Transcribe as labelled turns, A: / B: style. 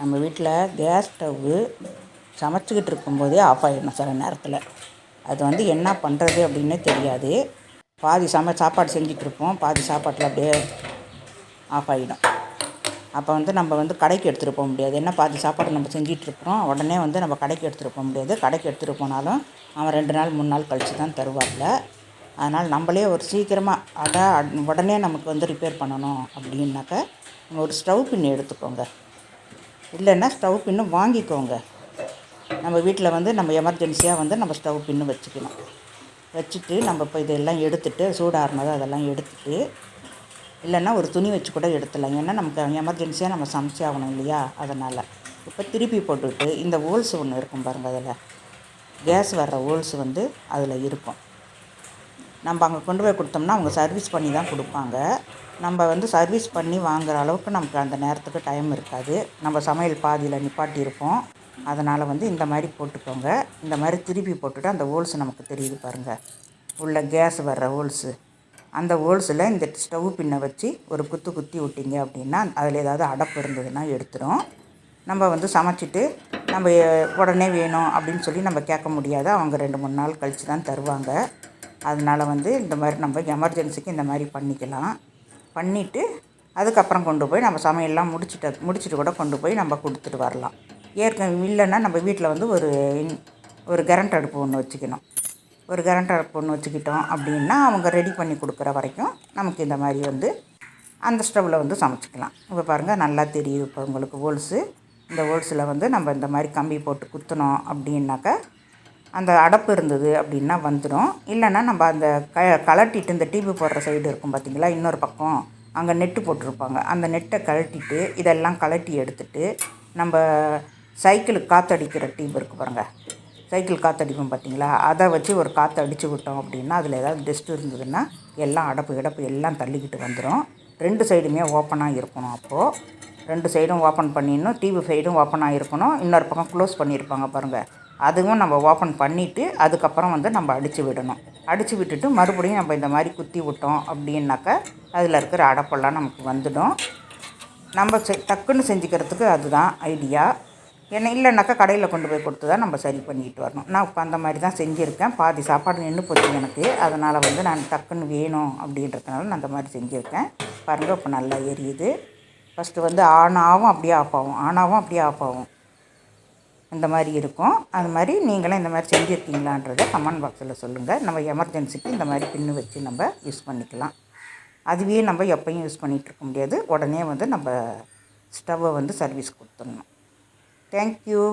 A: நம்ம வீட்டில் gas stove சமைச்சிக்கிட்டு இருக்கும்போதே ஆஃப் ஆகிடணும் சில நேரத்தில். அது வந்து என்ன பண்ணுறது அப்படின்னே தெரியாது. பாதி சாப்பாடு செஞ்சிட்ருப்போம், பாதி சாப்பாட்டில் அப்படியே ஆஃப் ஆகிடும். அப்போ வந்து நம்ம வந்து கடைக்கு எடுத்துகிட்டு போக முடியாது. ஏன்னா பாதி சாப்பாடு நம்ம செஞ்சிட்ருக்குறோம், உடனே வந்து நம்ம கடைக்கு எடுத்துகிட்டு போக முடியாது. கடைக்கு எடுத்துகிட்டு போனாலும் அவன் 2 நாள் 3 நாள் கழித்து தான் தருவாங்க. அதனால் நம்மளே ஒரு சீக்கிரமாக உடனே நமக்கு வந்து ரிப்பேர் பண்ணணும் அப்படின்னாக்க ஒரு ஸ்டவ் பின் எடுத்துக்கோங்க. இல்லைன்னா ஸ்டவ் பின்னு வாங்கிக்கோங்க. நம்ம வீட்டில் வந்து நம்ம எமர்ஜென்சியாக வந்து நம்ம ஸ்டவ் பின்னு வச்சுக்கணும். வச்சுட்டு நம்ம இப்போ இதெல்லாம் எடுத்துகிட்டு சூடாறினதை அதெல்லாம் எடுத்துகிட்டு, இல்லைன்னா ஒரு துணி வச்சு கூட எடுத்துடலாம். ஏன்னா நமக்கு எமர்ஜென்சியாக நம்ம சமைச்சே ஆகணும் இல்லையா, அதனால். இப்போ திருப்பி போட்டுவிட்டு இந்த ஹோல்ஸ் ஒன்று இருக்கும் பாருங்கள், அதில் கேஸ் வர்ற ஹோல்ஸ் வந்து அதில் இருக்கும். நம்ம அங்கே கொண்டு போய் கொடுத்தோம்னா அவங்க சர்வீஸ் பண்ணி தான் கொடுப்பாங்க. நம்ம வந்து சர்வீஸ் பண்ணி வாங்குகிற அளவுக்கு நமக்கு அந்த நேரத்துக்கு டைம் இருக்காது. நம்ம சமையல் பாதியில் நிப்பாட்டியிருப்போம். அதனால் வந்து இந்த மாதிரி போட்டுக்கோங்க. இந்த மாதிரி திருப்பி போட்டுவிட்டு அந்த ஹோல்ஸ் நமக்கு தெரியுது பாருங்கள், உள்ள கேஸ் வர்ற ஹோல்ஸு. அந்த ஹோல்ஸில் இந்த ஸ்டவ் பின்னை வச்சு ஒரு குத்தி விட்டிங்க அப்படின்னா அதில் ஏதாவது அடப்பு இருந்ததுன்னா எடுத்துடும். நம்ம வந்து சமைச்சிட்டு நம்ம உடனே வேணும் அப்படின்னு சொல்லி நம்ம கேட்க முடியாது. அவங்க 2-3 நாள் கழித்து தான் தருவாங்க. அதனால் வந்து இந்த மாதிரி நம்ம எமர்ஜென்சிக்கு இந்த மாதிரி பண்ணிக்கலாம். பண்ணிவிட்டு அதுக்கப்புறம் கொண்டு போய் நம்ம சமையல்லாம் முடிச்சுட்டு கூட கொண்டு போய் நம்ம கொடுத்துட்டு வரலாம். இல்லைன்னா நம்ம வீட்டில் வந்து ஒரு கரண்ட் அடுப்பு ஒன்று வச்சுக்கணும். ஒரு கரண்ட் அடுப்பு ஒன்று வச்சுக்கிட்டோம் அப்படின்னா அவங்க ரெடி பண்ணி கொடுக்குற வரைக்கும் நமக்கு இந்த மாதிரி வந்து அந்த ஸ்டவ்வில் வந்து சமைச்சிக்கலாம். இப்போ பாருங்கள், நல்லா தெரியுது இப்போ உங்களுக்கு ஹோல்ஸு. இந்த ஹோல்ஸில் வந்து நம்ம இந்த மாதிரி கம்பி போட்டு குத்தினோம் அப்படின்னாக்கா அந்த அடப்பு இருந்தது அப்படின்னா வந்துடும். இல்லைன்னா நம்ம அந்த கழட்டிட்டு இந்த டிவி போடுற சைடு இருக்கும் பார்த்திங்களா, இன்னொரு பக்கம் அங்கே நெட்டு போட்டிருப்பாங்க. அந்த நெட்டை கழட்டிட்டு இதெல்லாம் கழட்டி எடுத்துகிட்டு நம்ம சைக்கிளுக்கு காற்றடிக்கிற டியூப் இருக்குது பாருங்கள், சைக்கிள் காற்றடிப்போம் பார்த்திங்களா, அதை வச்சு ஒரு காற்று அடித்து விட்டோம் அப்படின்னா அதில் ஏதாவது டஸ்ட்டு இருந்ததுன்னா எல்லாம் அடப்பு எல்லாம் தள்ளிக்கிட்டு வந்துடும். 2 சைடுமே ஓப்பனாக இருக்கணும். அப்போது 2 சைடும் ஓப்பன் பண்ணிடணும். டிவி சைடும் ஓப்பனாக இருக்கணும். இன்னொரு பக்கம் க்ளோஸ் பண்ணியிருப்பாங்க பாருங்கள், அதுவும் நம்ம ஓப்பன் பண்ணிவிட்டு அதுக்கப்புறம் வந்து நம்ம அடித்து விடணும். அடித்து விட்டுட்டு மறுபடியும் நம்ம இந்த மாதிரி குத்தி விட்டோம் அப்படின்னாக்கா அதில் இருக்கிற அடப்பெல்லாம் நமக்கு வந்துடும். நம்ம டக்குன்னு செஞ்சுக்கிறதுக்கு அதுதான் ஐடியா. ஏன்னா இல்லைனாக்கா கடையில் கொண்டு போய் கொடுத்து தான் நம்ம சரி பண்ணிக்கிட்டு வரணும். நான் இப்போ அந்த மாதிரி தான் செஞ்சுருக்கேன். பாதி சாப்பாடு நின்று போச்சு எனக்கு. அதனால் வந்து நான் டக்குன்னு வேணும் அப்படின்றதுனால நான் அந்த மாதிரி செஞ்சுருக்கேன். பாருங்கள், இப்போ நல்லா எரியுது. ஃபஸ்ட்டு வந்து ஆன் ஆகும், அப்படியே ஆஃப் ஆகும், ஆன் ஆகும், அப்படியே ஆஃப் ஆகும். இந்த மாதிரி இருக்கும். அது மாதிரி நீங்களும் இந்த மாதிரி செஞ்சுருக்கீங்களான்றதை கமெண்ட் பாக்ஸில் சொல்லுங்கள். நம்ம எமர்ஜென்சிக்கு இந்த மாதிரி பின்னு வச்சு நம்ம யூஸ் பண்ணிக்கலாம். அதுவே நம்ம எப்போயும் யூஸ் பண்ணிகிட்ருக்க முடியாது. உடனே வந்து நம்ம ஸ்டவ்வை வந்து சர்வீஸ் கொடுத்துடணும். தேங்க்யூ.